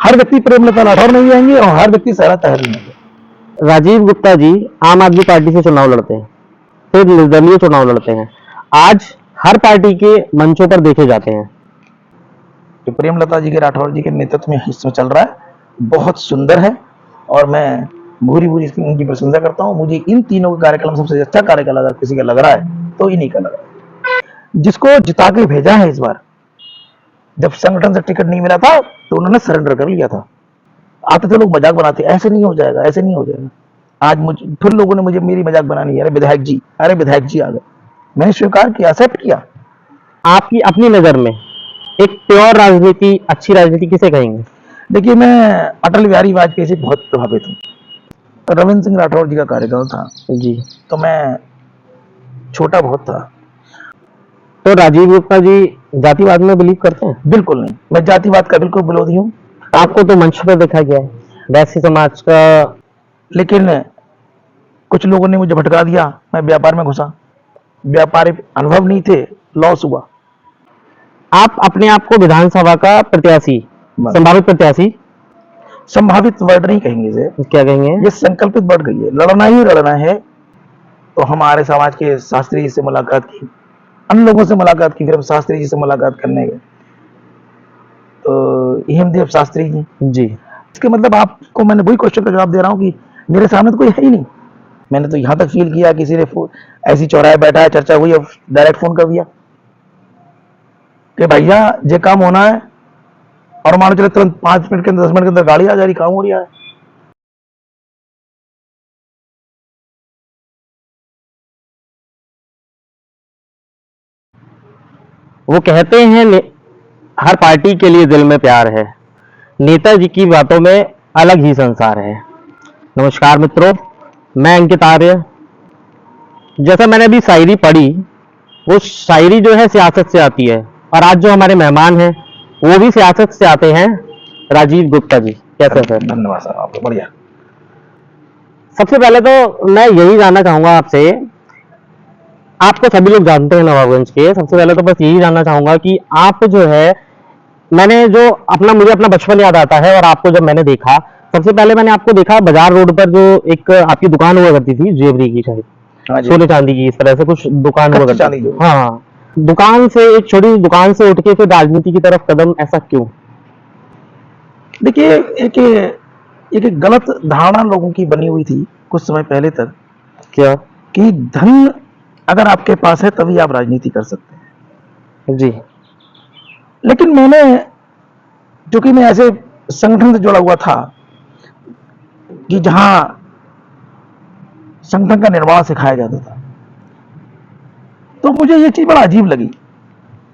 हर व्यक्ति प्रेमलता राठौर नहीं जाएंगे और हर व्यक्ति सारा तहर नहीं जाएंगे। राजीव गुप्ता जी आम आदमी पार्टी से चुनाव लड़ते हैं, फिर निर्दलीय चुनाव लड़ते हैं, आज हर पार्टी के मंचों पर देखे जाते हैं। जो प्रेमलता जी के राठौर जी के नेतृत्व में हिस्सा चल रहा है बहुत सुंदर है और मैं भूरी भूरी उनकी प्रशंसा करता हूँ। मुझे इन तीनों का कार्यक्रम सबसे अच्छा कार्यक्रम अगर किसी का लग रहा है तो इन्हीं का लग रहा है। जिसको जिता के भेजा है इस बार, जब संगठन से टिकट नहीं मिला था तो उन्होंने सरेंडर कर लिया था। आते थे लोग मजाक बनाते, ऐसे नहीं हो जाएगा, ऐसे नहीं हो जाएगा। आज मुझे फिर लोगों ने मुझे मेरी मजाक बनानी है, अरे विधायक जी, अरे विधायक जी आ गए। मैंने स्वीकार किया, एक्सेप्ट किया। आपकी अपनी नजर में एक प्योर राजनीति, अच्छी राजनीति किसे कहेंगे? देखिए, मैं अटल बिहारी वाजपेयी से बहुत प्रभावित हूँ। रविंद्र सिंह राठौर जी का कार्यक्रम था जी, तो मैं छोटा बहुत था। तो राजीव गुप्ता जी जातिवाद में बिलीव करते हैं? बिल्कुल नहीं, मैं जातिवाद का बिल्कुल विरोधी हूँ। आपको तो मंच पर देखा गया है वैश्य समाज का, लेकिन कुछ लोगों ने मुझे भटका दिया, मैं व्यापार में घुसा। व्यापारिक अनुभव नहीं थे, लॉस हुआ। आप अपने आप को विधानसभा का प्रत्याशी, संभावित प्रत्याशी, संभावित वर्ड नहीं कहेंगे इसे, क्या कहेंगे? ये संकल्पित बढ़ गई है। लड़ना ही लड़ना है तो हमारे समाज के शास्त्री जी से मुलाकात की, अन्य लोगों से मुलाकात की, फिर हम शास्त्री जी से मुलाकात करने गए तो हेमदेव शास्त्री जी। जी, इसके मतलब आपको मैंने वही क्वेश्चन का जवाब दे रहा हूँ कि मेरे सामने तो कोई है ही नहीं। मैंने तो यहाँ तक फील किया किसी ने ऐसी चौराहे बैठा है, चर्चा हुई, अब डायरेक्ट फोन कर दिया कि भैया ये काम होना है, और मान लो चले तुरंत 5 मिनट के अंदर 10 मिनट के अंदर गाड़ी आ जा रही, काम हो रहा है। वो कहते हैं हर पार्टी के लिए दिल में प्यार है, नेताजी की बातों में अलग ही संसार है। नमस्कार मित्रों, मैं अंकित आर्य। जैसा मैंने अभी शायरी पढ़ी, वो शायरी जो है सियासत से आती है, और आज जो हमारे मेहमान हैं वो भी सियासत से आते हैं, राजीव गुप्ता जी। कैसे सर? धन्यवाद सर, आपको बढ़िया। सबसे पहले तो मैं यही जानना चाहूंगा आपसे, आपको सभी लोग जानते हैं नवाबगंज के, सबसे पहले तो बस यही जानना चाहूंगा कि आप जो है, मैंने जो मुझे अपना बचपन याद आता है, और आपको जब मैंने देखा, सबसे पहले मैंने आपको देखा बाजार रोड पर, जो एक आपकी दुकान हुआ करती थी ज्वेलरी की, शायद सोने चांदी की, इस तरह से कुछ दुकान हुआ करती थी। हाँ, दुकान से, एक छोटी दुकान से उठ के फिर राजनीति की तरफ कदम, ऐसा क्यों? देखिए, एक गलत धारणा लोगों की बनी हुई थी कुछ समय पहले तक, क्या? कि धन अगर आपके पास है तभी आप राजनीति कर सकते हैं। जी, लेकिन मैंने, क्योंकि मैं ऐसे संगठन से जुड़ा हुआ था कि जहां संगठन का निर्माण सिखाया जाता था, तो मुझे ये चीज बड़ा अजीब लगी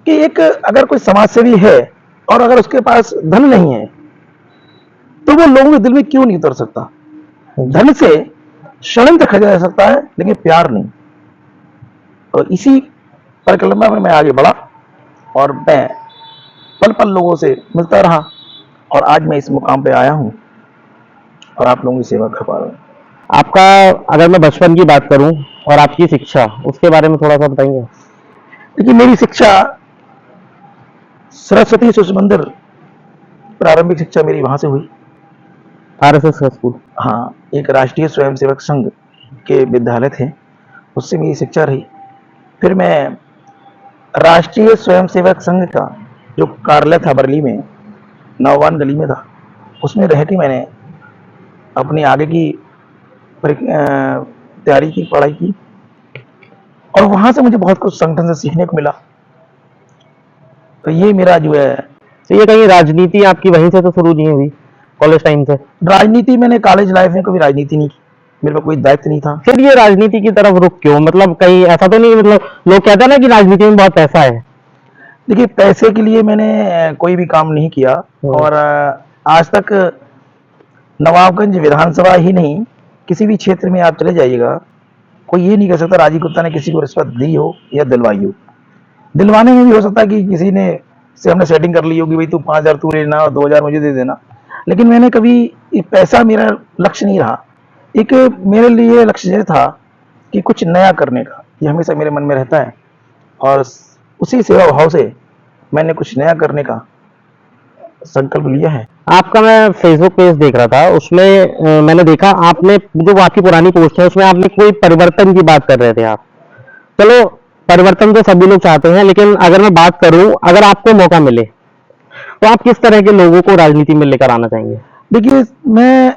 कि एक अगर कोई समाजसेवी है और अगर उसके पास धन नहीं है तो वो लोगों के दिल में क्यों नहीं उतर सकता। धन से षड्यंत्र खरीदा जा सकता है लेकिन प्यार नहीं। और इसी परिकल्पना में मैं आगे बढ़ा और मैं पल पल लोगों से मिलता रहा, और आज मैं इस मुकाम पे आया हूं और आप लोगों की सेवा कर पा रहा हूं। आपका, अगर मैं बचपन की बात करूं और आपकी शिक्षा, उसके बारे में थोड़ा सा बताएंगे? देखिए, मेरी शिक्षा सरस्वती शिशु मंदिर, प्रारंभिक शिक्षा मेरी वहां से हुई। RSS school? हाँ, एक राष्ट्रीय स्वयंसेवक संघ के विद्यालय थे, उससे मेरी शिक्षा रही। फिर मैं राष्ट्रीय स्वयंसेवक संघ का जो कार्यालय था बरली में, नौवान गली में था, उसमें रह के मैंने अपनी आगे की तैयारी की, पढ़ाई की, और वहां से मुझे बहुत कुछ संगठन से सीखने को मिला। तो ये मेरा जो है, तो ये कहीं राजनीति आपकी वहीं से तो शुरू नहीं हुई, कॉलेज टाइम से? राजनीति मैंने कॉलेज लाइफ में कभी राजनीति नहीं की, मेरे पे कोई दायित्व नहीं था। फिर ये राजनीति की तरफ रुख क्यों? मतलब कहीं ऐसा तो नहीं, मतलब लोग कहते हैं ना कि राजनीति में बहुत पैसा है। देखिए, पैसे के लिए मैंने कोई भी काम नहीं किया, और आज तक नवाबगंज विधानसभा ही नहीं, किसी भी क्षेत्र में आप चले जाइएगा, कोई ये नहीं कह सकता राजीव गुप्ता ने किसी को रिश्वत दी हो या दिलवाई हो। दिलवाने में भी हो सकता है कि किसी ने से हमने सेटिंग कर ली होगी, भाई तू 5,000 तू लेना और 2,000 मुझे दे देना। लेकिन मैंने कभी, पैसा मेरा लक्ष्य नहीं रहा। एक मेरे लिए लक्ष्य ये था कि कुछ नया करने का, ये हमेशा मेरे मन में रहता है, और उसी सेवा भाव से मैंने कुछ नया करने का संकल्प लिया है। आपका मैं फेसबुक पेज देख रहा था, उसमें मैंने देखा आपने जो आपकी पुरानी पोस्ट है उसमें आपने कोई परिवर्तन की बात कर रहे थे आप। चलो, परिवर्तन तो सभी लोग चाहते हैं, लेकिन अगर मैं बात करूं, अगर आपको मौका मिले तो आप किस तरह के लोगों को राजनीति में लेकर आना चाहेंगे? देखिए, मैं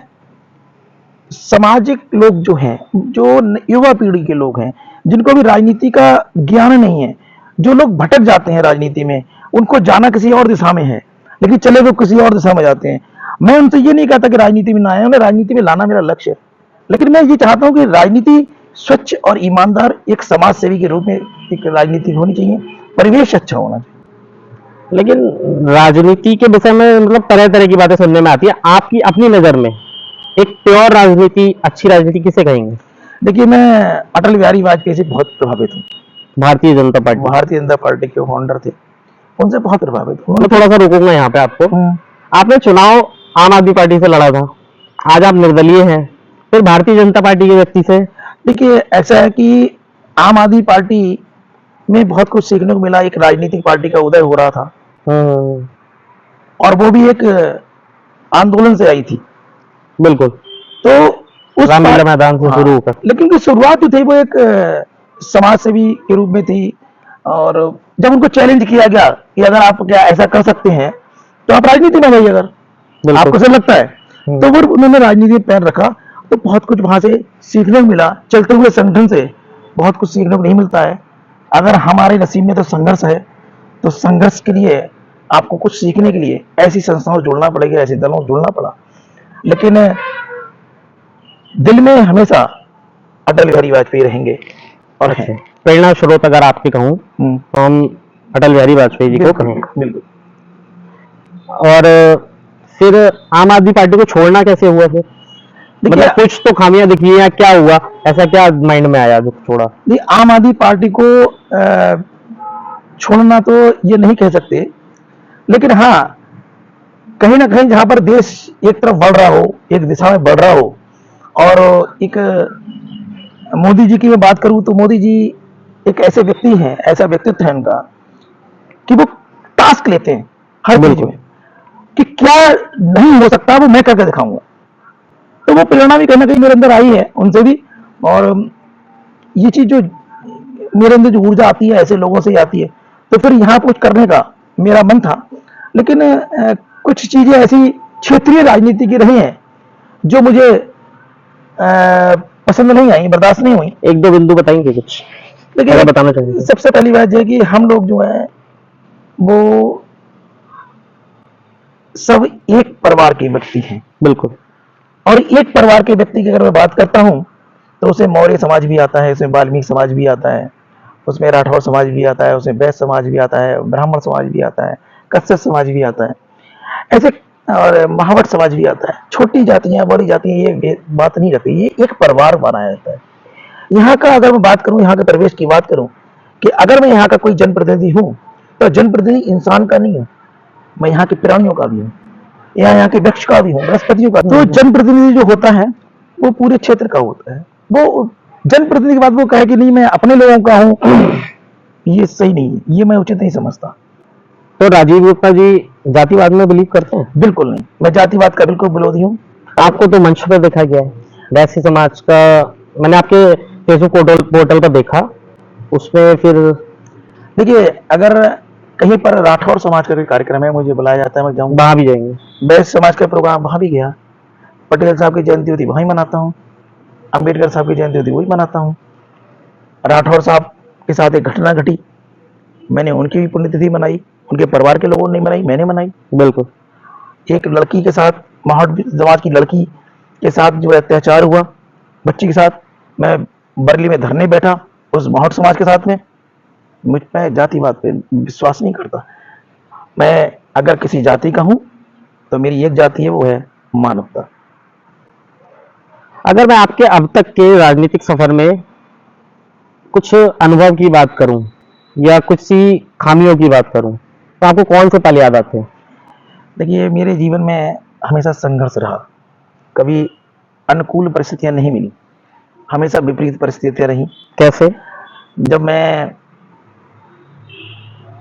सामाजिक लोग जो हैं, जो युवा पीढ़ी के लोग हैं, जिनको भी राजनीति का ज्ञान नहीं है, जो लोग भटक जाते हैं राजनीति में, उनको जाना किसी और दिशा में है, लेकिन चले वो किसी और दिशा में जाते हैं। मैं उनसे ये नहीं कहता कि राजनीति में ना आए, उन्हें राजनीति में लाना मेरा लक्ष्य है, लेकिन मैं ये चाहता हूँ कि राजनीति स्वच्छ और ईमानदार एक समाज सेवी के रूप में एक राजनीति होनी चाहिए, परिवेश अच्छा होना चाहिए। लेकिन राजनीति के विषय में मतलब तरह तरह की बातें सुनने में आती है, आपकी अपनी नजर में एक प्योर राजनीति, अच्छी राजनीति किसे कहेंगे? देखिए, मैं अटल बिहारी वाजपेयी से बहुत प्रभावित हूँ। भारतीय जनता पार्टी। भारतीय जनता पार्टी के फाउंडर थे, उनसे बहुत प्रभावित हूँ। मैं थोड़ा सा रोकूंगा यहाँ पे आपको। आपने चुनाव आम आदमी पार्टी से लड़ा था, आज आप निर्दलीय हैं, फिर भारतीय जनता पार्टी के व्यक्ति से। देखिए, ऐसा है कि आम आदमी पार्टी में बहुत कुछ सीखने को मिला, एक राजनीतिक पार्टी का उदय हो रहा था और वो भी एक आंदोलन से आई थी। बिल्कुल। तो उस रामलीला मैदान से शुरू होकर, लेकिन उनकी शुरुआत जो थी वो एक समाज सेवी के रूप में थी, और जब उनको चैलेंज किया गया कि अगर आप क्या ऐसा कर सकते हैं तो आप राजनीति में आइए, अगर आपको ऐसा लगता है, तो फिर उन्होंने राजनीति में पैर रखा, तो बहुत कुछ वहां से सीखने को मिला। चलते हुए संगठन से बहुत कुछ सीखने को नहीं मिलता है। अगर हमारे नसीब में तो संघर्ष है, तो संघर्ष के लिए आपको कुछ सीखने के लिए ऐसी संस्थाओं से जुड़ना पड़ेगा, ऐसे दलों से जुड़ना पड़ा। लेकिन दिल में हमेशा अटल बिहारी वाजपेयी रहेंगे और हैं। प्रेरणा स्रोत अगर आपके कहूँ तो हम अटल बिहारी वाजपेयी जी को कहें। बिल्कुल। और फिर आम आदमी पार्टी को छोड़ना कैसे हुआ फिर? मतलब कुछ तो खामियां दिखी या क्या हुआ, ऐसा क्या माइंड में आया जो छोड़ा? नहीं, आम आदमी पार्टी को छोड़ना तो ये नहीं कह सकते, लेकिन हाँ, कहीं ना कहीं जहां पर देश एक तरफ बढ़ रहा हो, एक दिशा में बढ़ रहा हो, और एक मोदी जी की मैं बात करूं तो मोदी जी एक ऐसे व्यक्ति हैं, ऐसा व्यक्तित्व है उनका कि वो टास्क लेते हैं हर चीज में कि क्या नहीं हो सकता वो मैं करके दिखाऊंगा। तो वो प्रेरणा भी कहीं ना कहीं मेरे अंदर आई है उनसे भी, और ये चीज जो मेरे अंदर जो ऊर्जा आती है ऐसे लोगों से ही आती है। तो फिर यहाँ कुछ करने का मेरा मन था, लेकिन कुछ चीजें ऐसी क्षेत्रीय राजनीति की रही हैं जो मुझे पसंद नहीं आई, बर्दाश्त नहीं हुई। एक दो बिंदु बताएंगे कुछ? देखिए, बताना चाहिए। सबसे पहली बात यह कि हम लोग जो है वो सब एक परिवार के व्यक्ति हैं। बिल्कुल। और एक परिवार के व्यक्ति की अगर मैं बात करता हूं तो उसमें मौर्य समाज भी आता है, उसमें वाल्मीकि समाज भी आता है, उसमें राठौर समाज भी आता है, उसमें वैश्य समाज भी आता है, ब्राह्मण समाज भी आता है, कश्यप समाज भी आता है, ऐसे, और महावट समाज भी आता है। छोटी जातियां बड़ी जातियां ये बात नहीं रहती, ये एक परिवार बनाया जाता है। यहाँ का अगर मैं बात करूं, यहाँ के परिवेश की बात करूं, कि अगर मैं यहाँ का कोई जनप्रतिनिधि हूं तो जनप्रतिनिधि इंसान का नहीं हूं, मैं यहाँ के प्राणियों का भी हूँ, यहाँ के वृक्ष का भी हूँ, वनस्पतियों का। तो जनप्रतिनिधि जो होता है वो पूरे क्षेत्र का होता है। वो जनप्रतिनिधि की बात वो कहे कि नहीं मैं अपने लोगों का हूँ, ये सही नहीं है, ये मैं उचित नहीं समझता। तो राजीव गुप्ता जी जातिवाद में बिलीव करते हैं? बिल्कुल नहीं, मैं जातिवाद का बिल्कुल विरोधी हूँ। आपको तो मंच पर देखा गया है वैश्य समाज का, मैंने आपके फेसबुक पोर्टल पर देखा, उसमें फिर देखिए, अगर कहीं पर राठौर समाज का कोई कार्यक्रम है, मुझे बुलाया जाता है, मैं जाऊंगा, वहां भी जाएंगे। वैश्य समाज का प्रोग्राम वहां भी गया, पटेल साहब की जयंती होती वहीं मनाता हूँ, अम्बेडकर साहब की जयंती होती वही मनाता हूँ। राठौर साहब के साथ एक घटना घटी, मैंने उनकी भी पुण्यतिथि मनाई, उनके परिवार के लोगों ने मनाई, मैंने मनाई। बिल्कुल। एक लड़की के साथ, महावट समाज की लड़की के साथ जो अत्याचार हुआ, बच्ची के साथ, मैं बरली में धरने बैठा उस महावट समाज के साथ में। मुझ में जातिवाद पे विश्वास नहीं करता। मैं अगर किसी जाति का हूं तो मेरी एक जाति है, वो है मानवता। अगर मैं आपके अब तक के राजनीतिक सफर में कुछ अनुभव की बात करूं या कुछ सी खामियों की बात करूं तो आपको कौन से पल याद आते हैं? देखिए, मेरे जीवन में हमेशा संघर्ष रहा, कभी अनुकूल परिस्थितियां नहीं मिली, हमेशा विपरीत परिस्थितियां रही। कैसे? जब मैं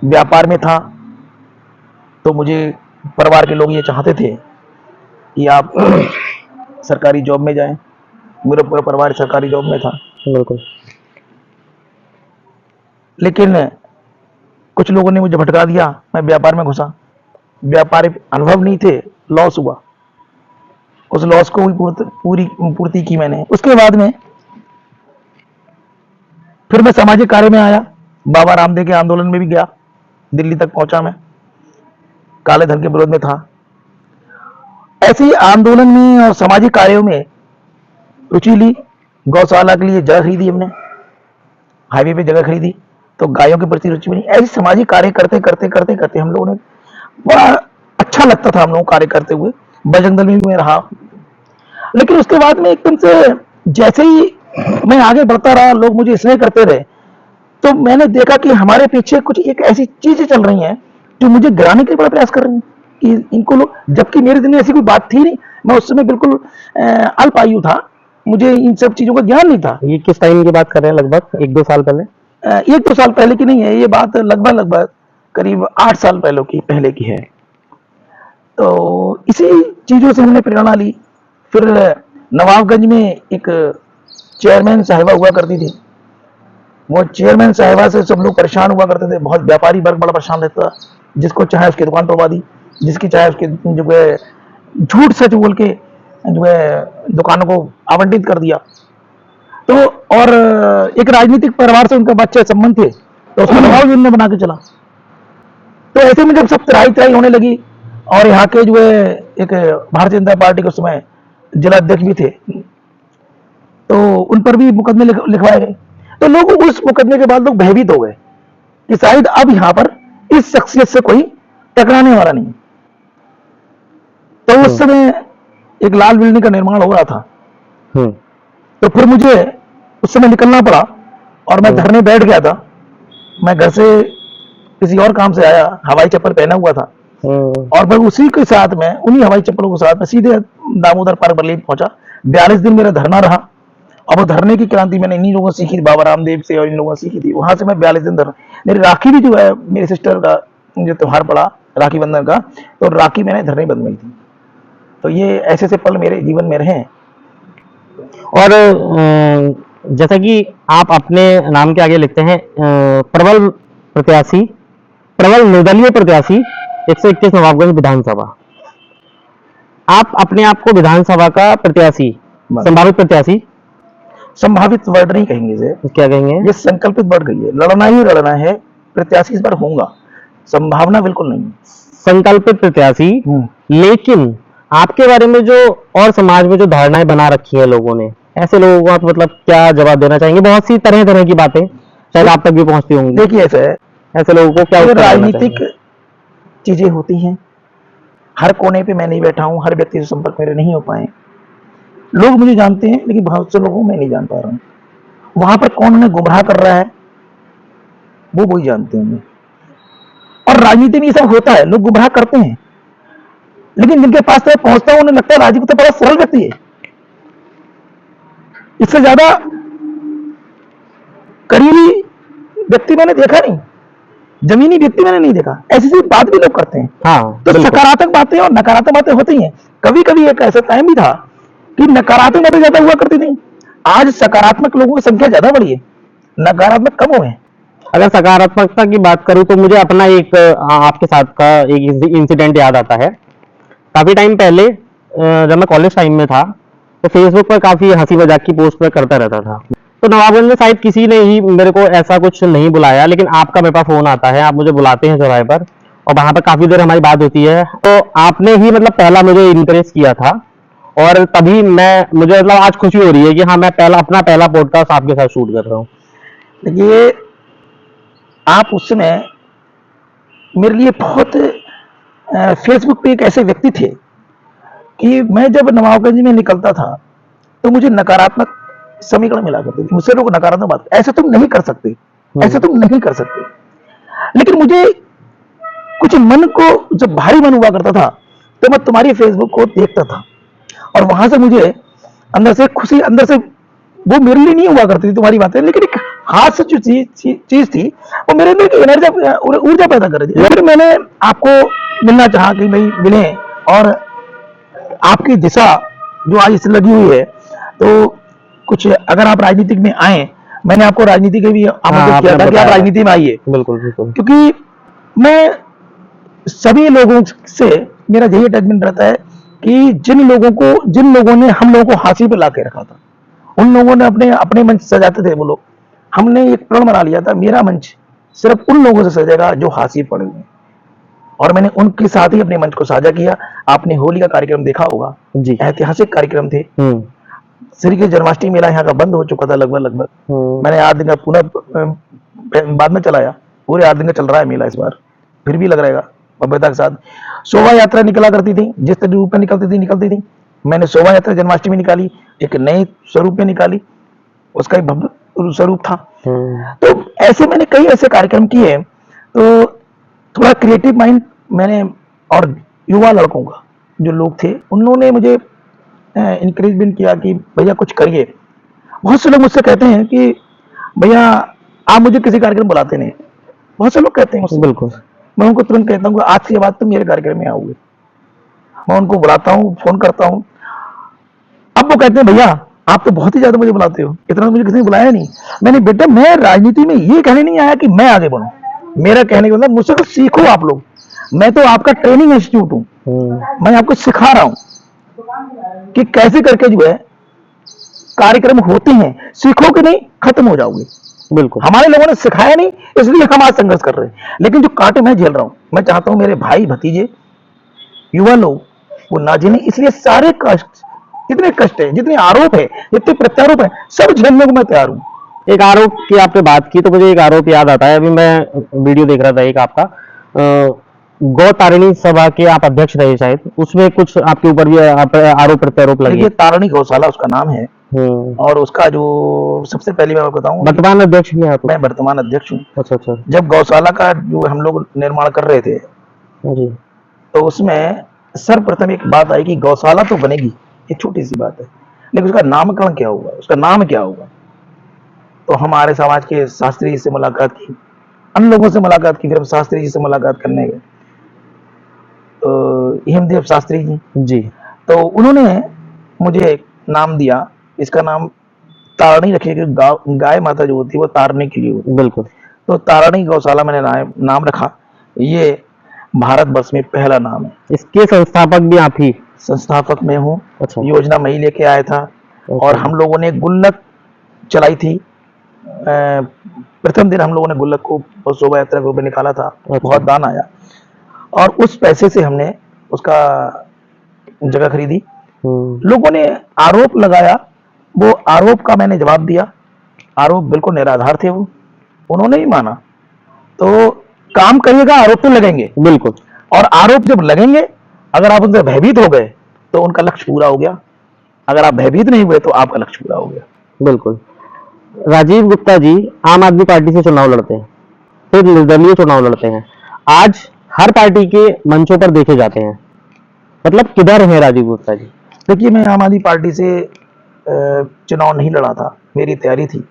व्यापार में था तो मुझे परिवार के लोग ये चाहते थे कि आप सरकारी जॉब में जाएं। मेरा पूरा परिवार सरकारी जॉब में था, बिल्कुल। लेकिन कुछ लोगों ने मुझे भटका दिया। मैं व्यापार में घुसा, व्यापारिक अनुभव नहीं थे, लॉस हुआ। उस लॉस को भी पूरी पूर्ति की मैंने। उसके बाद में फिर मैं सामाजिक कार्य में आया, बाबा रामदेव के आंदोलन में भी गया, दिल्ली तक पहुंचा मैं, काले धन के विरोध में था। ऐसे ही आंदोलन में और सामाजिक कार्यों में रुचि ली। गौशाला के लिए जगह खरीदी हमने, हाईवे पे जगह खरीदी, तो गायों के प्रति रुचि बनी। ऐसे सामाजिक कार्य करते करते करते करते हम लोगों ने, बड़ा अच्छा लगता था हम लोग कार्य करते हुए। बजरंग दल में भी मैं रहा, लेकिन उसके बाद में एकदम से जैसे ही मैं आगे बढ़ता रहा, लोग मुझे स्नेह करते रहे, तो मैंने देखा कि हमारे पीछे कुछ एक ऐसी चीजें चल रही हैं जो मुझे गिराने के बड़ा प्रयास कर रही हैं कि इनको लोग, जबकि मेरे दिन में ऐसी कोई बात थी नहीं। मैं उस समय बिल्कुल अल्पायु था, मुझे इन सब चीजों का ज्ञान नहीं था। ये किस टाइम की बात कर रहे हैं? लगभग 1-2 साल पहले? 1-2 साल पहले की नहीं है ये बात, लगभग करीब 8 साल पहले की है। तो इसी चीजों से हमने प्रेरणा ली। फिर नवाबगंज में एक चेयरमैन साहिबा हुआ करती थी, वो चेयरमैन साहिबा से सब लोग परेशान हुआ करते थे। बहुत व्यापारी वर्ग बड़ा परेशान रहता था, जिसको चाहे उसकी दुकान तोड़वा दी, जिसकी चाहे उसके जो है झूठ सच बोल के जो है दुकानों को आवंटित कर दिया। तो और एक राजनीतिक परिवार से उनका अच्छे संबंध थे, तो उसका दबाव भी उन्होंने बना के चला। तो ऐसे में जब सब तराई तराई होने लगी, और यहाँ के जो है एक भारतीय जनता पार्टी के उस समय जिला अध्यक्ष भी थे, तो उन पर भी मुकदमे लिखवाए गए। तो लोग उस मुकदमे के बाद लोग भयभीत हो गए कि शायद अब यहाँ पर इस शख्सियत से कोई टकराने वाला नहीं। तो उस समय एक लाल बिल्डिंग का निर्माण हो रहा था, तो फिर मुझे उस समय निकलना पड़ा और मैं धरने बैठ गया था। मैं घर से किसी और काम से आया, हवाई चप्पल पहना हुआ था, और फिर उसी के साथ में, उन्हीं हवाई चप्पलों के साथ में सीधे दामोदर पार्क बरेली पहुंचा। 42 दिन मेरा धरना रहा, और वो धरने की क्रांति मैंने इन्हीं लोगों से सीखी थी, बाबा रामदेव से और इन लोगों से सीखी थी। वहां से मैं 42 दिन धरना। मेरी राखी भी जो है, मेरी सिस्टर का जो त्योहार पड़ा राखी बंधन का, तो राखी मैंने धरने बंधवाई थी। तो ये ऐसे ऐसे पल मेरे जीवन में रहे। और जैसा कि आप अपने नाम के आगे लिखते हैं प्रबल प्रत्याशी, प्रबल निर्दलीय प्रत्याशी 121 नवाबगंज विधानसभा, आप अपने आप को विधानसभा का प्रत्याशी, संभावित प्रत्याशी, संभावित वर्ड नहीं कहेंगे इसे, क्या कहेंगे? ये संकल्पित वर्ड कहिए। लड़ना ही लड़ना है, प्रत्याशी इस बार होऊंगा, संभावना बिल्कुल नहीं। संकल्पित प्रत्याशी। लेकिन आपके बारे में जो और समाज में जो धारणाएं बना रखी है लोगों ने, ऐसे लोगों को आप मतलब क्या जवाब देना चाहेंगे? बहुत सी तरह तरह की बातें शायद आप तक भी पहुंचती होंगी। देखिए ऐसा है, ऐसे लोगों को क्या उत्तर देना राजनीतिक चाहेंगे? चीजें होती हैं, हर कोने पे मैं नहीं बैठा हूं, हर व्यक्ति से संपर्क मेरे नहीं हो पाए। लोग मुझे जानते हैं, लेकिन बहुत से लोगों को मैं नहीं जान पा रहा हूं। वहां पर कौन उन्हें गुमराह कर रहा है वो वही जानते होंगे। और राजनीति में ये सब होता है, लोग गुमराह करते हैं, लेकिन जिनके पास मैं पहुंचता हूं उन्हें लगता है राजीव तो बड़ा सरल व्यक्ति है, इससे ज्यादा करीबी व्यक्ति मैंने देखा नहीं, जमीनी व्यक्ति मैंने नहीं देखा। ऐसी सी बात भी लोग करते हैं। हाँ, तो सकारात्मक बातें और नकारात्मक बातें होती हैं। कभी कभी एक ऐसा टाइम भी था कि नकारात्मक बातें ज्यादा हुआ करती थी, आज सकारात्मक लोगों की संख्या ज्यादा बढ़ी है, नकारात्मक कम हुए हैं। अगर सकारात्मकता की बात करूं तो मुझे अपना एक आपके साथ का एक इंसिडेंट याद आता है। काफी टाइम पहले जब मैं कॉलेज टाइम में था, तो फेसबुक पर काफी हंसी मजाक की पोस्ट में करता रहता था। तो नवाबगंज में शायद किसी ने ही मेरे को ऐसा कुछ नहीं बुलाया, लेकिन आपका मेरे पास फोन आता है, आप मुझे बुलाते हैं चौराहे पर, और वहां पर काफी देर हमारी बात होती है। तो आपने ही मतलब पहला मुझे इंकरेज किया था, और तभी मुझे मतलब आज खुशी हो रही है कि हाँ, मैं अपना पहला पॉडकास्ट आपके साथ शूट कर रहा हूँ। देखिए, आप उस समय मेरे लिए बहुत फेसबुक पे एक ऐसे व्यक्ति थे कि मैं जब नवाबगंज में निकलता था तो मुझे नकारात्मक समीकरण मिला करते थे। मुझसे लोग नकारात्मक बात, ऐसे तुम नहीं कर सकते, ऐसे तुम नहीं कर सकते। लेकिन मुझे कुछ मन को जब भारी मन हुआ करता था, तो मैं तुम्हारी फेसबुक को देखता था, और वहां से मुझे अंदर से खुशी, अंदर से वो मेरे लिए नहीं हुआ करती थी तुम्हारी बातें, लेकिन एक हाथ से जो चीज थी वो मेरे अंदर एक एनर्जी ऊर्जा पैदा कर रही थी। फिर मैंने आपको मिलना चाहा कि भाई मिले, और आपकी दिशा जो आज इससे लगी हुई है, तो कुछ अगर आप राजनीतिक में आए, मैंने आपको राजनीति के भी आमंत्रित किया आपने था कि आप बताया। राजनीति में आइए, बिल्कुल बिल्कुल। क्योंकि मैं सभी लोगों से मेरा यही अटैचमेंट रहता है कि जिन लोगों ने हम लोगों को हासिल पे ला के रखा था, उन लोगों ने अपने अपने मंच सजाते थे वो लोग, हमने एक प्रण बना लिया था, मेरा मंच सिर्फ उन लोगों से सजेगा जो हासिल पड़े हुए हैं, और मैंने उनके साथ ही अपने मंच को साझा किया। आपने होली का कार्यक्रम देखा होगा जी। ऐतिहासिक कार्यक्रम थे। हम्म श्री के जन्माष्टमी मेला यहाँ का बंद हो चुका था लगभग मैंने 8 दिन का पुनः बाद में चलाया, पूरे 8 दिन का चल रहा है मेला इस बार, फिर भी लग रहेगा भव्यता के साथ। शोभा यात्रा निकला करती थी, जिस रूप में निकलती थी, मैंने शोभा यात्रा जन्माष्टमी निकाली, एक नए स्वरूप में निकाली, उसका एक भव्य स्वरूप था। तो ऐसे मैंने कई ऐसे कार्यक्रम किए, तो थोड़ा क्रिएटिव माइंड मैंने, और युवा लड़कों का जो लोग थे उन्होंने मुझे इंकरेजमेंट किया कि भैया कुछ करिए। बहुत से लोग मुझसे कहते हैं कि भैया आप मुझे किसी कार्यक्रम बुलाते नहीं, बहुत से लोग कहते हैं मुझसे। बिल्कुल। मैं उनको तुरंत कहता हूँ कि आज के बाद तुम मेरे कार्यक्रम में आओगे, मैं उनको बुलाता हूँ, फोन करता हूँ। अब वो कहते हैं भैया आप तो बहुत ही ज्यादा मुझे बुलाते हो, इतना तो मुझे किसी ने बुलाया नहीं। मैंने बेटा मैं राजनीति में ये कहने नहीं आया कि मैं आगे बढ़ूं, मेरा कहने का मतलब मुझसे तो सीखो आप लोग, मैं तो आपका ट्रेनिंग इंस्टीट्यूट हूं, मैं आपको सिखा रहा हूं कि कैसे करके जो है कार्यक्रम होते हैं, सीखोगे नहीं खत्म हो जाओगे। बिल्कुल। हमारे लोगों ने सिखाया नहीं, इसलिए हम आज संघर्ष कर रहे हैं, लेकिन जो कांटे मैं झेल रहा हूं, मैं चाहता हूं मेरे भाई भतीजे युवा लोग वो ना झेलें। इसलिए सारे कष्ट, जितने कष्ट है, जितने आरोप है, जितने प्रत्यारोप है, सब झेलने को मैं तैयार हूं। एक आरोप की आपने बात की तो मुझे एक आरोप याद आता है। अभी मैं वीडियो देख रहा था एक आपका, गौ तारिणी सभा के आप अध्यक्ष रहे शायद, उसमें कुछ आपके ऊपर भी आरोप प्रत्यारोप लगे। देखिए तारणी गौशाला उसका नाम है, और उसका जो सबसे पहले मैं आपको बताऊं, वर्तमान अध्यक्ष भी हैं आप? मैं वर्तमान अध्यक्ष हूँ। अच्छा अच्छा जब गौशाला का जो हम लोग निर्माण कर रहे थे, जी। तो उसमें सर्वप्रथम एक बात आई कि गौशाला तो बनेगी, ये छोटी सी बात है, लेकिन उसका नामकरण क्या होगा, उसका नाम क्या होगा। तो हमारे समाज के शास्त्री जी से मुलाकात की, अन्य लोगों से मुलाकात की, फिर हम शास्त्री जी से मुलाकात करने गए, तो हेमदेव शास्त्री जी जी। तो उन्होंने मुझे एक नाम दिया, इसका नाम तारणी रखिए, क्योंकि गाय माता जो होती है वो तारने के लिए होती है। बिल्कुल। तो तारणी गौशाला मैंने नाम रखा, ये भारतवर्ष में पहला नाम है। इसके संस्थापक भी आप ही? संस्थापक मैं हूँ। अच्छा। योजना मैं ही लेके आया था, और हम लोगों ने गुल्लक चलाई थी। प्रथम दिन हम लोगों ने गुल्लक को शोभा यात्रा के रूप में निकाला था, बहुत दान आया, और उस पैसे से हमने उसका जगह खरीदी। लोगों ने आरोप लगाया, वो आरोप का मैंने जवाब दिया, आरोप बिल्कुल निराधार थे, वो उन्होंने ही माना। तो काम करिएगा, आरोप तो लगेंगे, बिल्कुल। और आरोप जब लगेंगे, अगर आप उनसे भयभीत हो गए तो उनका लक्ष्य पूरा हो गया, अगर आप भयभीत नहीं हुए तो आपका लक्ष्य पूरा हो गया। बिल्कुल। राजीव गुप्ता जी आम आदमी पार्टी से चुनाव लड़ते हैं, फिर निर्दलीय चुनाव लड़ते हैं, आज हर पार्टी के मंचों पर देखे जाते हैं, मतलब किधर है राजीव गुप्ता जी? देखिए मैं आम आदमी पार्टी से चुनाव नहीं लड़ा था, मेरी तैयारी थी,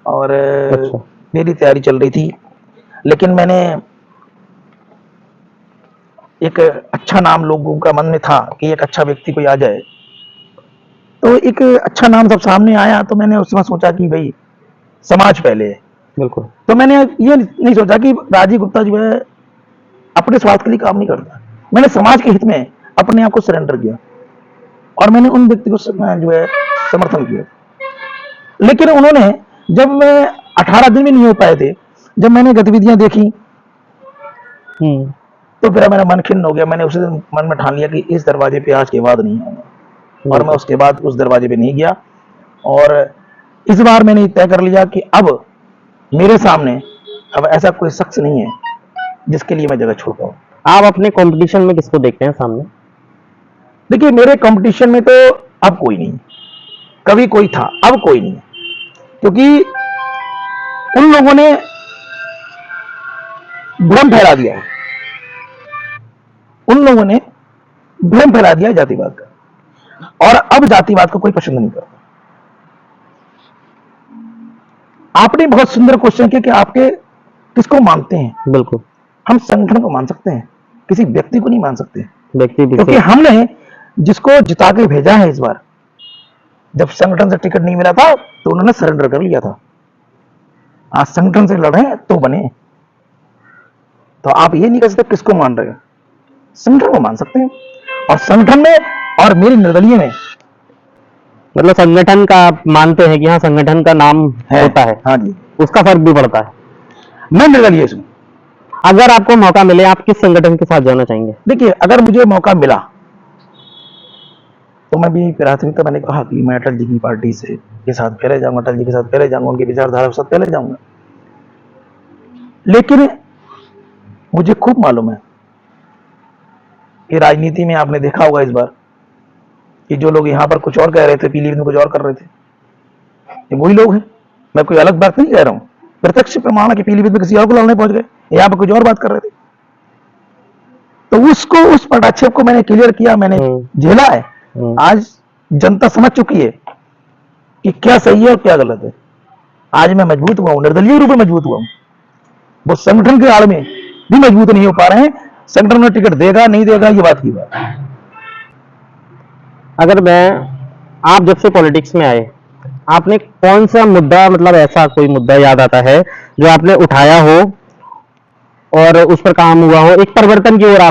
और अच्छा। मेरी तैयारी चल रही थी, लेकिन मैंने एक अच्छा नाम लोगों का मन में था कि एक अच्छा व्यक्ति कोई आ जाए, तो एक अच्छा नाम सब सामने आया, तो मैंने उस समय सोचा कि भाई समाज पहले है। बिल्कुल। तो मैंने ये नहीं सोचा कि राजीव गुप्ता जो है अपने स्वार्थ के लिए काम नहीं करता, मैंने समाज के हित में अपने आप को सरेंडर किया, और मैंने उन व्यक्ति को जो है समर्थन किया। लेकिन उन्होंने, जब मैं 18 दिन भी नहीं हो पाए थे, जब मैंने गतिविधियां देखी, तो फिर मेरा मन खिन्न हो गया। मैंने उसी दिन मन में ठान लिया कि इस दरवाजे पे आज के बाद नहीं आऊंगा, और मैं उसके बाद उस दरवाजे पे नहीं गया। और इस बार मैंने तय कर लिया कि अब मेरे सामने अब ऐसा कोई शख्स नहीं है जिसके लिए मैं जगह छोड़ पाऊं। आप अपने कंपटीशन में किसको देखते हैं सामने? देखिए मेरे कंपटीशन में तो अब कोई नहीं, कभी कोई था, अब कोई नहीं, क्योंकि उन लोगों ने भ्रम फैला दिया है, उन लोगों ने भ्रम फैला दिया जातिवाद का, और अब जातिवाद को कोई पसंद नहीं करता। आपने बहुत सुंदर क्वेश्चन किया कि आपके किसको मानते हैं। बिल्कुल, हम संगठन को मान सकते हैं, किसी व्यक्ति को नहीं मान सकते, व्यक्ति क्योंकि विशेष। हमने जिसको जिता के भेजा है इस बार, जब संगठन से टिकट नहीं मिला था तो उन्होंने सरेंडर कर लिया था। आज संगठन से लड़े तो बने। तो आप ये नहीं कह सकते किसको मान रहे हो, संगठन को मान सकते हैं। और संगठन में और मेरी निर्दलीय में मतलब संगठन का आप मानते हैं कि हाँ संगठन का नाम होता है, हाँ जी, उसका फर्क भी पड़ता है। मैं निर्दलीय हूं। अगर आपको मौका मिले आप किस संगठन के साथ जाना चाहेंगे? देखिए, अगर मुझे मौका मिला तो मैं भी प्राथमिकता, मैंने कहा कि मैं अटल जी की पार्टी से के साथ पहले जाऊंगा, अटल जी के साथ पहले जाऊंगा, उनकी विचारधारा के साथ पहले जाऊंगा। लेकिन मुझे खूब मालूम है कि राजनीति में आपने देखा होगा इस बार कि जो लोग यहाँ पर कुछ और कह रहे थे, पीलीभीत में कुछ और कर रहे थे, ये वही लोग हैं। मैं कोई अलग बात नहीं कह रहा हूं, प्रत्यक्ष प्रमाण है कि पीलीभीत में किसी और को लड़ने पहुंच गए, यहाँ पर कुछ और बात कर रहे थे। तो उसको, उस पटाक्षेप को मैंने क्लियर किया, मैंने झेला है। आज जनता समझ चुकी है कि क्या सही है और क्या गलत है। आज मैं मजबूत हुआ हूं, निर्दलीय रूप में मजबूत हुआ हूं। वो संगठन के आड़ में भी मजबूत नहीं हो पा रहे हैं। संगठन में टिकट देगा नहीं देगा ये बात की बात है। अगर आप जब से पॉलिटिक्स में आए, आपने कौन सा मुद्दा, मतलब ऐसा कोई मुद्दा याद आता है जो आपने उठाया हो और उस पर काम हुआ हो, एक परिवर्तन की ओर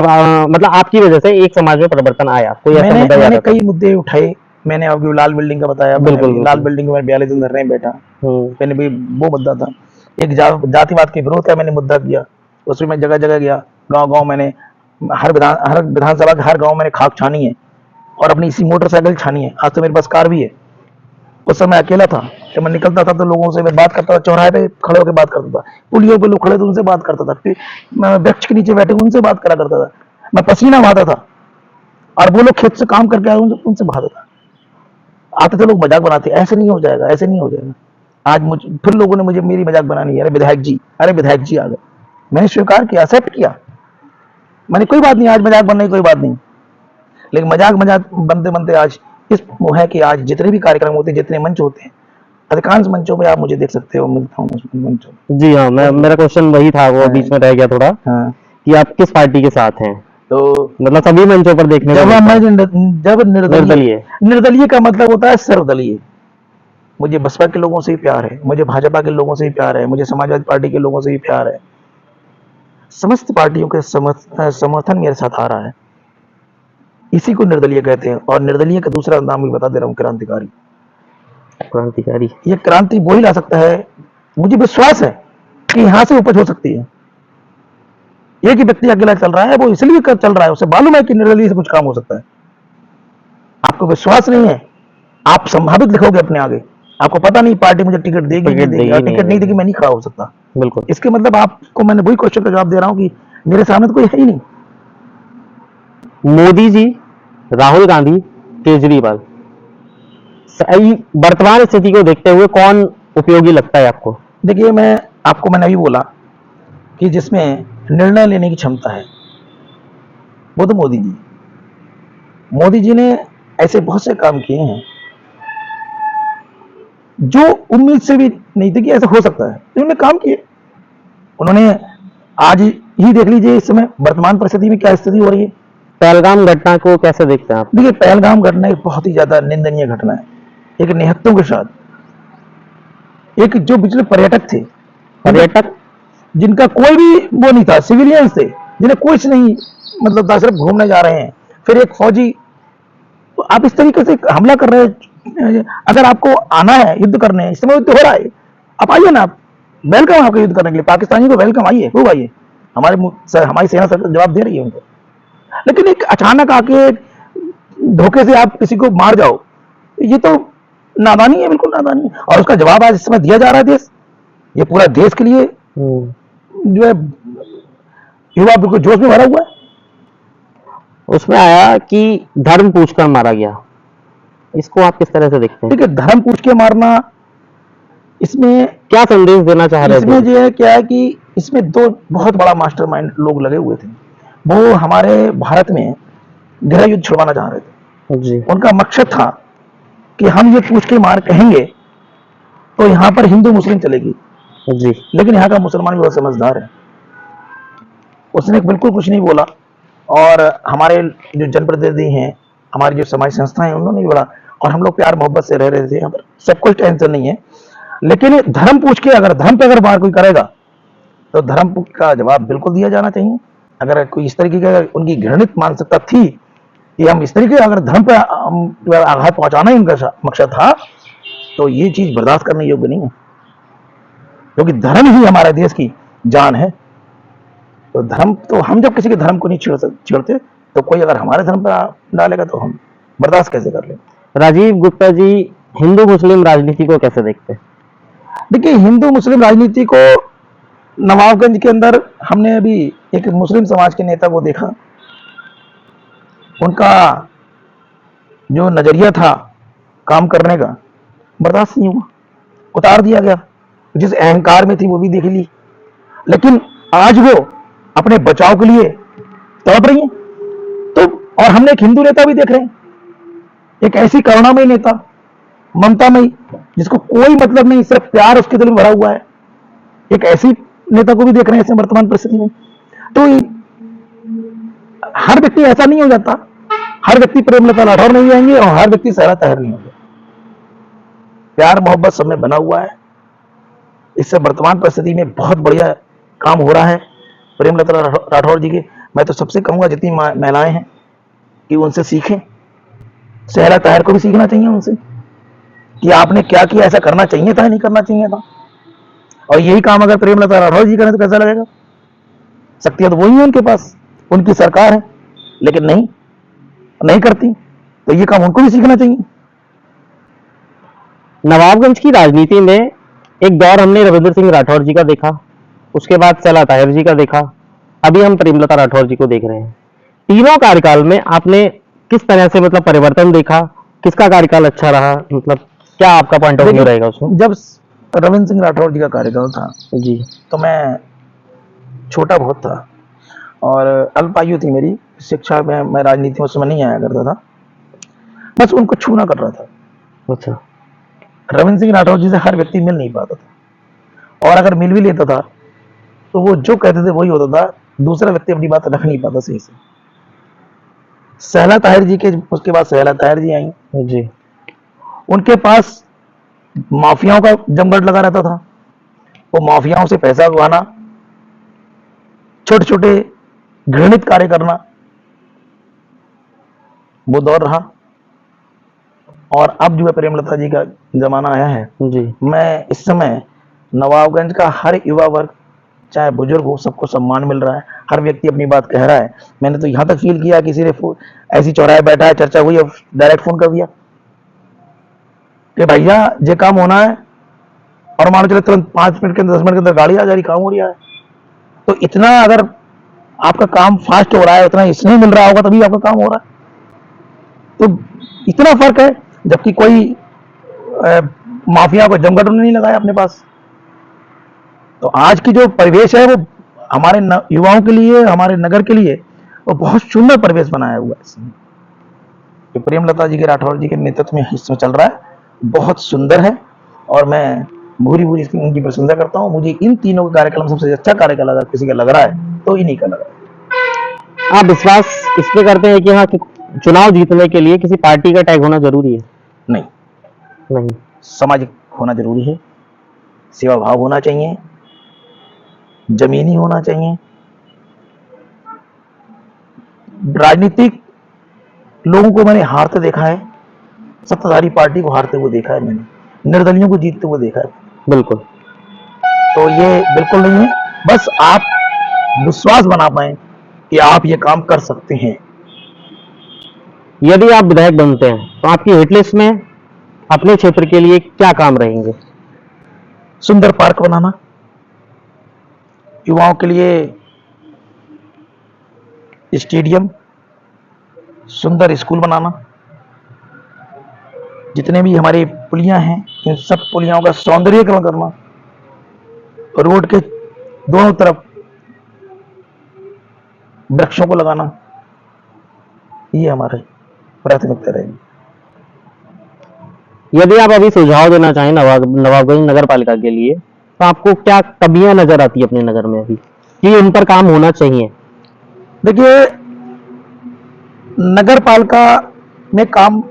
मतलब आपकी वजह से एक समाज में परिवर्तन आया, कोई ऐसा मुद्दा याद मैंने आता है? कई मुद्दे उठाए। मैंने आपको लाल बिल्डिंग का बताया, बिल्कुल, लाल बिल्डिंग में 42 दिन धरने में बैठा, मैंने भी वो मुद्दा था। एक जातिवाद के विरोध का मैंने मुद्दा किया, उसमें मैं जगह जगह गया, गांव गांव मैंने हर विधानसभा के हर गांव मैंने खाक छानी है और अपनी इसी मोटरसाइकिल छानी है। आज तो मेरे पास कार भी है। उस समय अकेला था, जब मैं निकलता था तो लोगों से मैं बात करता था, चौराहे पे खड़े होकर बात करता था, पुलियों पे लोग खड़े थे उनसे बात करता था, फिर मैं वृक्ष के नीचे बैठे उनसे बात करा करता था। मैं पसीना बहाता था और वो लोग खेत से काम करके आए उनसे बहाता था। आते थे लोग मजाक बनाते, ऐसे नहीं हो जाएगा, ऐसे नहीं हो जाएगा। आज मुझे फिर लोगों ने मुझे मेरी मजाक बनानी है, अरे विधायक जी, अरे विधायक जी आ गए। मैंने स्वीकार किया, एक्सेप्ट किया, मैंने कोई बात नहीं, आज मजाक बनने की कोई बात नहीं। लेकिन मजाक मजाक बनते बनते आज इस वो है कि आज जितने भी कार्यक्रम होते हैं, जितने मंच होते हैं, अधिकांश मंचों पे आप मुझे देख सकते हो, मिलता हूँ उस मंचों में। जी हाँ, मेरा क्वेश्चन वही था, वो बीच में रह गया थोड़ा, हाँ, कि आप किस पार्टी के साथ हैं। तो मतलब सभी मंचों पर देखने को मिलता है। जब निर्दलीय। निर्दलीय का मतलब होता है सर्वदलीय। मुझे बसपा के लोगों से भी प्यार है, मुझे भाजपा के लोगों से भी प्यार है, मुझे समाजवादी पार्टी के लोगों से भी प्यार है। समस्त पार्टियों के समर्थन मेरे साथ आ रहा है। इसी को निर्दलीय कहते हैं। और निर्दलीय का दूसरा नाम भी बता दे रहा हूँ, क्रांतिकारी। क्रांतिकारी। ये क्रांति वो ही ला सकता है, मुझे विश्वास है कि यहां से उपज हो सकती है। एक ही व्यक्ति अकेला चल रहा है, वो इसलिए चल रहा है, उसे मालूम है कि निर्दलीय से कुछ काम हो सकता है। आपको विश्वास नहीं है, आप संभावित लिखोगे अपने आगे, आपको पता नहीं पार्टी मुझे टिकट देगी नहीं देगी, और टिकट नहीं देगी मैं नहीं खड़ा हो सकता। बिल्कुल। इसके मतलब आपको मैंने वही क्वेश्चन का जवाब दे रहा हूं कि मेरे सामने तो कोई है ही नहीं। मोदी जी, राहुल गांधी, केजरीवाल, सही वर्तमान स्थिति को देखते हुए कौन उपयोगी लगता है आपको? देखिए, मैंने अभी बोला कि जिसमें निर्णय लेने की क्षमता है वो तो मोदी जी। मोदी जी ने ऐसे बहुत से काम किए हैं जो उम्मीद से भी नहीं थी कि ऐसा हो सकता है, उन्होंने काम किए। उन्होंने आज ही देख लीजिए इस समय वर्तमान परिस्थिति में क्या स्थिति हो रही है। पहलगाम घटना को कैसे देखते हैं आप? देखिए, पहलगाम घटना एक बहुत ही ज्यादा निंदनीय घटना है। एक निहत्तों के साथ, एक जो पिछले पर्यटक थे, पर्यटक जिनका कोई भी वो नहीं था, सिविलियंस थे जिन्हें कुछ नहीं मतलब था, सिर्फ घूमने जा रहे हैं, फिर एक फौजी। तो आप इस तरीके से हमला कर रहे हैं। अगर आपको आना है युद्ध करने, इस समय युद्ध हो रहा है, आप आइए ना, आप वेलकम आपको युद्ध करने के लिए, पाकिस्तानी को वेलकम, आइए खूब आइए। हमारी सेना जवाब दे रही है उनको। लेकिन एक अचानक आके धोखे से आप किसी को मार जाओ, ये तो नादानी है, बिल्कुल नादानी है। और उसका जवाब आज इस समय दिया जा रहा है। देश, ये पूरा देश के लिए जो है युवा बिल्कुल जोश में भरा हुआ है। उसमें आया कि धर्म पूछकर मारा गया, इसको आप किस तरह से देखते हैं? ठीक है, धर्म पूछ के मारना, इसमें क्या संदेश देना चाह रहे इसमें थे? जो है क्या है कि इसमें दो बहुत बड़ा मास्टरमाइंड लोग लगे हुए थे। वो हमारे भारत में गृह युद्ध छुड़वाना चाह रहे थे। जी। उनका मकसद था कि हम ये पूछ के मार कहेंगे तो यहाँ पर हिंदू मुस्लिम चलेगी, जी लेकिन यहाँ का मुसलमान भी बहुत समझदार है, उसने बिल्कुल कुछ नहीं बोला। और हमारे जो जनप्रतिनिधि हैं, हमारी जो समाज संस्थाएं हैं, उन्होंने भी बोला, और हम लोग प्यार मोहब्बत से रह रहे थे यहाँ पर, सब कुछ टेंशन नहीं है। लेकिन धर्म पूछ के, अगर धर्म पे अगर बात कोई करेगा तो धर्म का जवाब बिल्कुल दिया जाना चाहिए। अगर कोई इस तरीके का उनकी घृणित मानसिकता थी कि हम इस तरीके अगर धर्म पे आघात पहुंचाना ही उनका मकसद था, तो ये चीज बर्दाश्त करने योग्य नहीं है, क्योंकि धर्म ही हमारे देश की जान है। तो धर्म, तो हम जब किसी के धर्म को नहीं छेड़ते, तो कोई अगर हमारे धर्म पर डालेगा तो हम बर्दाश्त कैसे कर लें। राजीव गुप्ता जी, हिंदू मुस्लिम राजनीति को कैसे देखते हैं? देखिए, हिंदू मुस्लिम राजनीति को नवाबगंज के अंदर हमने अभी एक मुस्लिम समाज के नेता को देखा, उनका जो नजरिया था काम करने का, बर्दाश्त नहीं हुआ, उतार दिया गया। जिस अहंकार में थी वो भी देख ली, लेकिन आज वो अपने बचाव के लिए तड़प रही है। तो और हमने एक हिंदू नेता भी देख रहे हैं, एक ऐसी करुणामयी नेता, ममतामयी, जिसको कोई मतलब नहीं, सिर्फ प्यार उसके दिल में भरा हुआ है, एक ऐसी नेता को भी देख रहे हैं ऐसे वर्तमान परिस्थिति में। तो हर व्यक्ति ऐसा नहीं हो जाता, हर व्यक्ति प्रेमलता राठौर नहीं जाएंगे और हर व्यक्ति सहरा ताहिर नहीं होगा। प्यार मोहब्बत सब में बना हुआ है। इससे वर्तमान परिस्थिति में बहुत बढ़िया काम हो रहा है प्रेमलता राठौर जी के। मैं तो सबसे कहूंगा, जितनी महिलाएं हैं कि उनसे सीखें, सहरा ताहिर को भी सीखना चाहिए उनसे कि आपने क्या किया, ऐसा करना चाहिए था, नहीं करना चाहिए था। और यही काम अगर प्रेमलता राठौर जी करें तो कैसा लगेगा। शक्तियां तो वही है उनके पास, उनकी सरकार है, लेकिन नहीं करती, तो ये काम उनको भी सीखना चाहिए। नवाबगंज की राजनीति में एक दौर हमने रविंद्र सिंह राठौर जी का देखा, उसके बाद सहला ताहिर जी का देखा, अभी हम प्रेमलता राठौर जी को देख रहे हैं। तीनों कार्यकाल में आपने किस तरह से मतलब परिवर्तन देखा, किसका कार्यकाल अच्छा रहा, मतलब क्या आपका पॉइंट ऑफ व्यू रहेगा उसमें? जब रविंद्र सिंह राठौर जी का कार्यकाल था जी, तो मैं छोटा बहुत था और अल्पायु थी मेरी, शिक्षा में मैं राजनीति में उस समय नहीं आया करता था, बस उनको छूना कर रहा था। अच्छा, रविंद्र सिंह राठौर जी से हर व्यक्ति मिल नहीं पाता था, और अगर मिल भी लेता था तो वो जो कहते थे वही होता था, दूसरा व्यक्ति अपनी बात रख नहीं पाता सही से। सहला ताहिर जी के, उसके बाद सहला ताहिर जी आई जी, उनके पास माफियाओं का जमघट लगा रहता था, वो माफियाओं से पैसा उगाना, छोटे छोटे घृणित कार्य करना, वो दौर रहा। और अब जो है प्रेमलता जी का जमाना आया है। जी, मैं इस समय नवाबगंज का हर युवा वर्ग, चाहे बुजुर्ग हो, सबको सम्मान मिल रहा है, हर व्यक्ति अपनी बात कह रहा है। मैंने तो यहाँ तक फील किया, किसी ने ऐसी चौराहे बैठा है, चर्चा हुई, डायरेक्ट फोन कर दिया कि भैया ये काम होना है, और मान चले तुरंत 5 मिनट के अंदर, 10 मिनट के अंदर गाड़ी आ जा रही, काम हो रहा है। तो इतना अगर आपका काम फास्ट हो रहा है, उतना इसमें मिल रहा होगा तभी आपका काम हो रहा है। तो इतना फर्क है, जबकि कोई माफिया को जमघट नहीं लगाया अपने पास। तो आज की जो परिवेश है वो हमारे युवाओं के लिए, हमारे नगर के लिए वो बहुत सुंदर परिवेश बनाया हुआ है इसमें। जो प्रेमलता जी के, राठौर जी के नेतृत्व में हिस्सा चल रहा है, बहुत सुंदर है, और मैं भूरी भूरी उनकी प्रशंसा करता हूँ। मुझे इन तीनों का कार्यक्रम सबसे अच्छा कार्यकाल अगर किसी का लग रहा है तो इन्हीं का लग रहा है। आप विश्वास इसमें करते हैं कि हाँ, कि चुनाव जीतने के लिए किसी पार्टी का टैग होना जरूरी है? नहीं, नहीं, सामाजिक होना जरूरी है, सेवा भाव होना चाहिए, जमीनी होना चाहिए। राजनीतिक लोगों को मैंने हारते देखा है, सत्ताधारी पार्टी को हारते हुए देखा है, मैंने निर्दलियों को जीतते हुए देखा है। बिल्कुल। तो ये बिल्कुल नहीं है, बस आप विश्वास बना पाए कि आप ये काम कर सकते हैं। यदि आप विधायक बनते हैं तो आपकी हिट लिस्ट में अपने क्षेत्र के लिए क्या काम रहेंगे? सुंदर पार्क बनाना, युवाओं के लिए स्टेडियम, सुंदर स्कूल बनाना, जितने भी हमारी पुलियां हैं इन सब पुलियाओं का सौंदर्यीकरण करना, रोड के दोनों तरफ वृक्षों को लगाना, ये हमारे प्राथमिकता रहेगी। यदि आप अभी सुझाव देना चाहें नवाबगंज नगर पालिका के लिए, तो आपको क्या कमियां नजर आती है अपने नगर में अभी कि उन पर काम होना चाहिए? देखिए, नगर पालिका में काम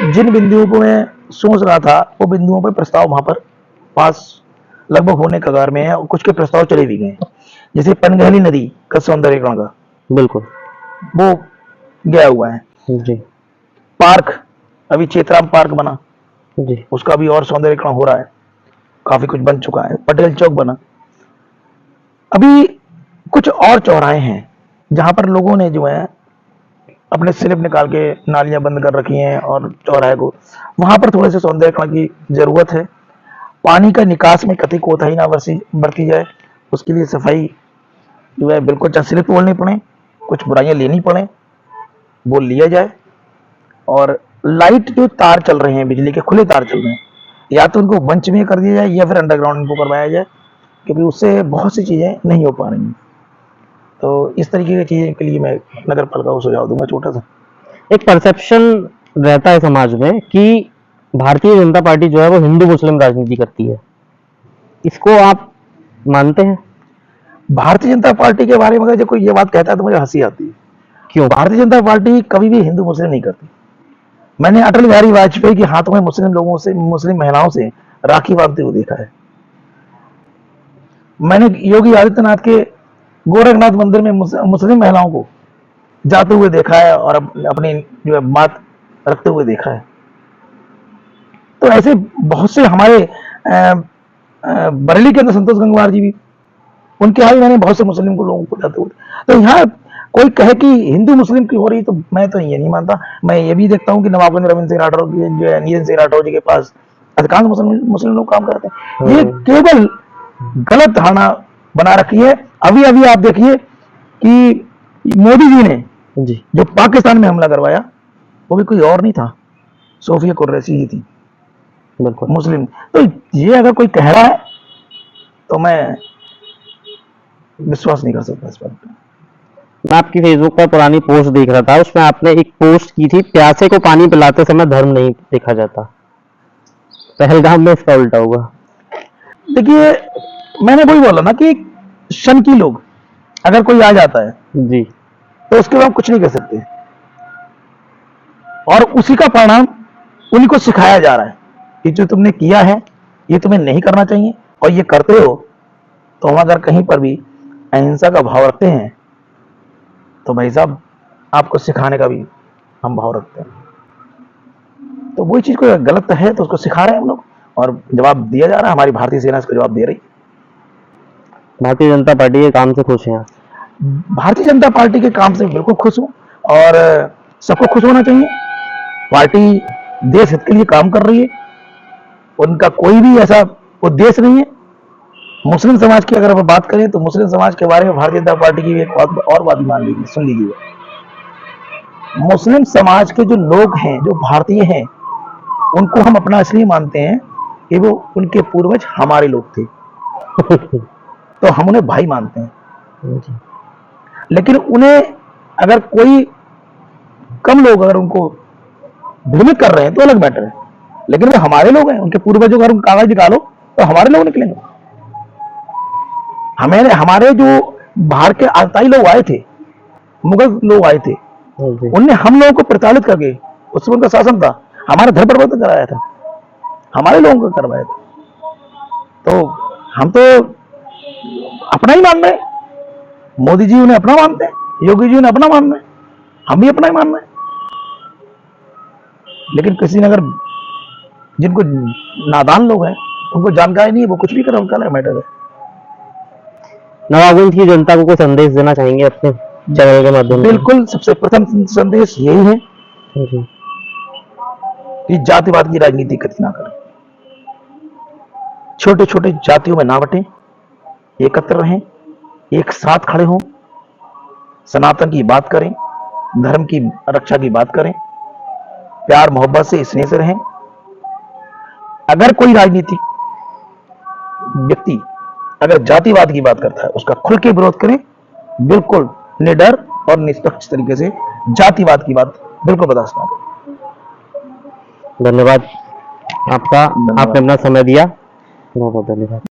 जिन बिंदुओं को मैं सोच रहा था, वो बिंदुओं पर प्रस्ताव वहां पर पास लगभग होने कगार में है और कुछ के प्रस्ताव चले भी गए हैं। जैसे पनगहली नदी का सौंदर्यीकरण का, बिल्कुल। वो गया हुआ है। जी। पार्क, अभी चेतराम पार्क बना, जी। उसका भी और सौंदर्यीकरण हो रहा है, काफी कुछ बन चुका है। पटेल चौक बना। अभी कुछ और चौराहे हैं जहां पर लोगों ने जो है अपने स्लिप निकाल के नालियां बंद कर रखी हैं और चौराहे को, वहां पर थोड़े से सौंदर्यीकरण की जरूरत है। पानी का निकास में कतई कोताही ना बरती जाए, उसके लिए सफाई जो है बिल्कुल, चाहे स्लिप बोलनी पड़े, कुछ बुराइयां लेनी पड़े, वो लिया जाए। और लाइट जो तार चल रहे हैं, बिजली के खुले तार चल रहे हैं, या तो उनको बंच में कर दिया जाए या फिर अंडरग्राउंड इनको करवाया जाए, क्योंकि उससे बहुत सी चीजें नहीं हो पा रही हैं। तो इस तरीके की चीजें के लिए मैं नगर पालिका को सुझाव दूंगा, छोटा सा। एक परसेप्शन रहता है समाज में कि भारतीय जनता पार्टी जो है वो हिंदू मुस्लिम राजनीति करती है, इसको आप मानते हैं? भारतीय जनता पार्टी के बारे में अगर जो कोई ये बात कहता है तो मुझे हंसी आती है। क्यों? भारतीय जनता पार्टी कभी भी हिंदू मुस्लिम नहीं करती। मैंने अटल बिहारी वाजपेयी के हाथों में मुस्लिम लोगों से, मुस्लिम महिलाओं से राखी बांधते हुए देखा है। मैंने योगी आदित्यनाथ के गोरखनाथ मंदिर में मुस्लिम महिलाओं को जाते हुए देखा है और अपनी जो है बात रखते हुए देखा है। तो ऐसे बहुत से हमारे बरेली के अंदर संतोष गंगवार जी भी, उनके यहाँ भी मैंने बहुत से मुस्लिम को लोगों को जाते हुए। तो यहाँ कोई कहे कि हिंदू मुस्लिम की हो रही, तो मैं तो ये नहीं मानता। मैं ये भी देखता हूँ कि नवाबगंज रविंद्र सिंह राठौर जो है, नीरज सिंह राठौर जी के पास अधिकांश मुस्लिम लोग काम करते हैं। ये केवल गलत धारणा बना रखी है। अभी अभी आप देखिए कि मोदी जी ने जी। जो पाकिस्तान में हमला करवाया, वो भी कोई और नहीं था, सोफिया कुरैशी ही थी, बिल्कुल। मुस्लिम। तो ये अगर कोई कह रहा है तो मैं विश्वास नहीं कर सकता इस पर। मैं आपकी फेसबुक पर पुरानी पोस्ट देख रहा था, उसमें आपने एक पोस्ट की थी, प्यासे को पानी पिलाते समय धर्म नहीं देखा जाता। पहलगाम में इसका उल्टा हुआ। देखिए, मैंने वही बोला ना कि शनकी लोग, अगर कोई आ जाता है जी। तो उसके बाद कुछ नहीं कर सकते, और उसी का परिणाम उन्हीं को सिखाया जा रहा है कि जो तुमने किया है ये तुम्हें नहीं करना चाहिए, और ये करते हो। तो हम अगर कहीं पर भी अहिंसा का भाव रखते हैं तो भाई साहब, आपको सिखाने का भी हम भाव रखते हैं। तो वही चीज कोई गलत है तो उसको सिखा रहे हैं हम लोग, और जवाब दिया जा रहा है। हमारी भारतीय सेना इसको जवाब दे रही। भारतीय जनता पार्टी के काम से खुश हैं आप? भारतीय जनता पार्टी के काम से बिल्कुल खुश हूं, और सबको खुश होना चाहिए। पार्टी देश हित के लिए काम कर रही है, उनका कोई भी ऐसा उद्देश्य नहीं है। मुस्लिम समाज की अगर हम बात करें तो मुस्लिम समाज के बारे में भारतीय जनता पार्टी की एक बात और बात मान लीजिए, सुन लीजिए। मुस्लिम समाज के जो लोग हैं, जो भारतीय हैं, उनको हम अपना इसलिए मानते हैं कि वो उनके पूर्वज हमारे लोग थे। तो हम उन्हें भाई मानते हैं। लेकिन उन्हें अगर कोई कम लोग अगर उनको भ्रमित कर रहे हैं तो अलग मैटर है, लेकिन वो हमारे लोग हैं। उनके पूर्वजों का कागज निकालो तो हमारे लोग निकलेंगे। हमारे जो बाहर के आताई लोग आए थे, मुगल लोग आए थे, उनने हम लोगों को प्रताड़ित करके, उसमें उनका शासन था, हमारा धर्म परिवर्तन कराया था, हमारे लोगों को करवाया था। तो हम तो अपना ही मान रहे हैं। मोदी जी उन्हें अपना मानते हैं, योगी जी उन्हें अपना मान रहे हैं, हम भी अपना ही मान रहे हैं। लेकिन किसी ने अगर, जिनको नादान लोग हैं, उनको जानकारी नहीं है, वो कुछ भी कर, उनका अलग मैटर है। नवाबगंज की जनता को कोई संदेश देना चाहेंगे अपने चैनल के माध्यम से? बिल्कुल, सबसे प्रथम संदेश यही है कि जातिवाद की राजनीति कभी ना करें। छोटे छोटे जातियों में ना बटें, एकत्र रहें, एक साथ खड़े हों, सनातन की बात करें, धर्म की रक्षा की बात करें, प्यार मोहब्बत से, स्नेह से रहें। अगर कोई राजनीतिक व्यक्ति अगर जातिवाद की बात करता है, उसका खुल के विरोध करें, बिल्कुल निडर और निष्पक्ष तरीके से। जातिवाद की बात बिल्कुल बर्दाश्त ना करें। धन्यवाद। आपका, आपने अपना समय दिया, बहुत बहुत धन्यवाद।